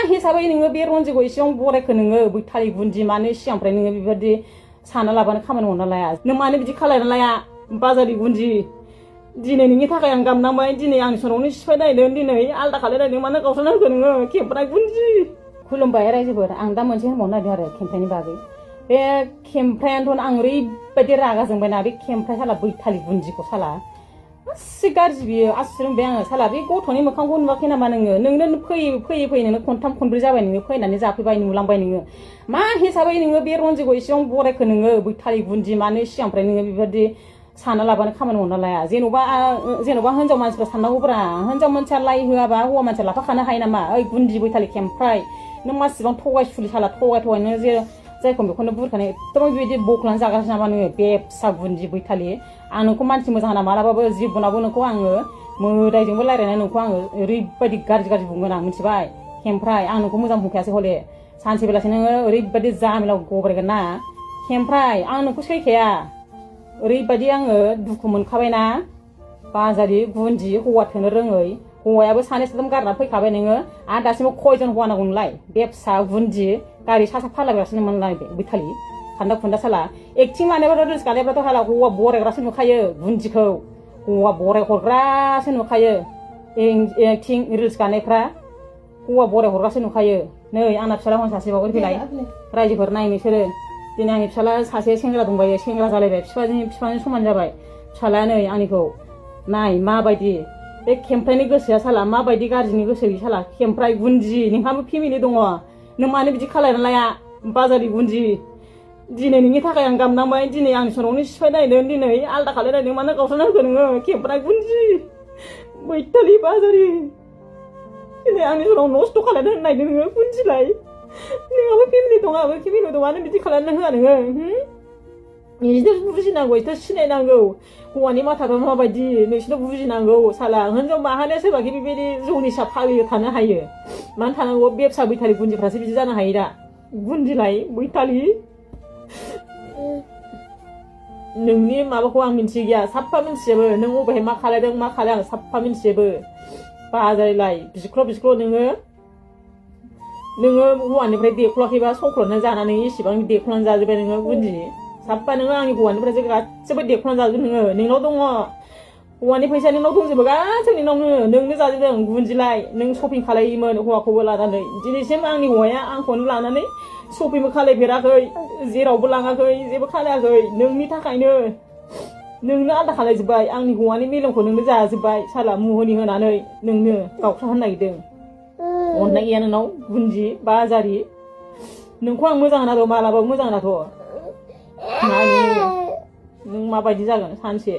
हिसाबै नोङो बे रन्जिखौ एसेबां बरायखो नोङो बैथालि बुन्दि मानो सिगांनिफ्राय नोङो बेबायदि साना लाबानो खामानि मावना लाया नों मानो बिदि खालायना लाया बाजारनि बुन्दि दिनै नोंनि थाखाय आं गामनांबाय दिनै आंनि सनावनो सिफायनायदों दिनै आलदा खालायनायदों मानो गावस्राना होखो नोङो खेमफ्राय बुन्दि खुलुमबाय रायजोफोर आं दा मोनसे होनबावनो नागिरदों आरो खेमफ्रायनि बागै बे खेमफ्रायानोथ' आं ओरैबायदि रागा जोंबायना बे खेमफ्राय साला बैथालि बुन्दिखौ साला एसे गाज्रि बियो आसुर मोनबाय आङो साला बे गथ'नि मोखांखौ नुवाखै नामा नोंनो फैयै नोङो खनथाम खनब्रै जाबाय नोङो फैनानै जाफैबाय नुलांबाय नोङो मा हिसाबै नोङो बे रन्जिखौ एसेबां बरायखो नोङो बैथालि बुन्दि मानो सिगांनिफ्राय नोङो बेबायदि साना लाबानो खामानि मावना लाया जेन'बा हिनजाव मानसिफ्रा साननांगौब्रा हिनजाव मानसिया लाइ होआबा हौवा मानसिया लाफाखानो हायो नामा ओइ गुन्दि बैथालि खेमफ्राय नों मासिबां थगायसुलि साला थगाय नों जे जायखौ बेखौनो बुरखानाय एकदम बेबायदि बख्लानानै जागासिनो नामा नोङो बे फिसा गुन्दि बैथालि आं नोंखौ मानसि मोजां होना मालाबाबो जिबनाबो नोंखौ आङो मोदायजोंबो रायज्लायनानै नोंखौ आङो ओरैबायदि गाज्रि बुंगोन आं मिथिबाय खेमफ्राय आं नोंखौ मोजां बुंखायासै हले सानसे बेलासे नोङो ओरैबायदि जामेलाव गब्रायगोन ना खेमफ्राय आं नोंखौ सैखाया ओरैबायदि आङो दुखु मोनखाबायना बाजारि गुन्दि हौवा थोनो रोङै हौवायाबो सानै साथाम गारना फैखाबाय नोङो आरो दासिमबो खयजन हौवा नांगौ नोंलाय बे फिसा गुन्दि गारि सा फालायगासिनो मोनलाय बे बैथालि खान्दा खुन्दा साला एक्टिं लानायबाथ' रिल्स गानायबाथ' हाला हौवा बरायग्रासो नुखायो गुन्दिखौ हौवा बराय हरग्रासो नुखायो एक्टिं रिल्स गानायफ्रा हौवा बराय हरग्रासो नुखायो नै आंना फिसाला हन सासेबाव फैलाय रायजोफोर नाय नोंसोरो दिनै आंनि फिसाला सासे सेंग्रा दंबायो सेंग्रा जालायबाय बिफाजों समान जाबाय फिसालाया नै आंनिखौ नाय माबायदि बे खेमफ्रायनि गोसोआ साला माबायदि गाज्रिनि गोसो साला खेमफ्राय गुन्दि नोंहाबो फेमिलि दङ नों मानो बिदि खालायना लाया बाजारि गुन्दि दिनै नोंनि थाखाय आं गामनांबाय दिनै आंनि सनावनो सिफायनायदों दिनै आलदा खालायनायदों मानो गावस्राना होखो नोङो खेमफ्राय गुन्दि बैथालि बाजारि दिनै आंनि सनाव नस्थ' खालायनो होननायदों नोङो गुन्दिलाय नोंहाबो फेमिलि दं आंहाबो फेमिलि दं मानो बिदि खालायना होआ नोङो नोंसोर बुजिनांगौ नोंसोर सिनायनांगौ हौवानि माथाफ्रा माबायदि नोंसोर बुजिनांगौ साला हिनजाव माहारिया सोरबाखि बेबायदि जौनि सा फालियो थानो हायो मानो थानांगौ बे फिसा बैथालि गुन्दिफ्रासो बिदि जानो हायो दा गुन्दिलाय बैथालि नोंनि माबाखौ आं मिन्थिया साफा मिन्थिजोबो नों अबेहाय मा खालायदों मा खालाय आं साफा मिन्थिजोबो बाजारिलाय बिख्ल' नोङो हौवानिफ्राय देख्लाखैबा सख्ल'ना जानानै इसेबां देख्ल'नानै जाजोब्बाय नोङो गुन्दि साफा नोङो आंनि हौवानिफ्रायसो गासिबो देख्ल'नानै जाजोबो नोंनाव दङ हौवानि फैसा नोंनाव दंजोबो गासैबो नोंनो जाजोबदों गुन्दिलाय नों शपिं खालायोमोन हौवाखौबो लानानै दिनैसिम आंनि हौवाया आंखौनो लानानै शपिंबो खालायफेराखै जेरावबो लाङाखै जेबो खालायाखै नोंनि थाखायनो नोंनो आलदा खालायजोब्बाय आंनि हौवानि मेलेमखौ नोंनो जाजोब्बाय साला मुहनि होनानै नोंनो गावस्रा होनो नागिरदों अननाय गैया नोंनाव गुन्दि बाजारि नोंखौ आं मोजां होनाथ' मालाबाबो मोजां होनाथ' नों माबायदि जागोन सानसे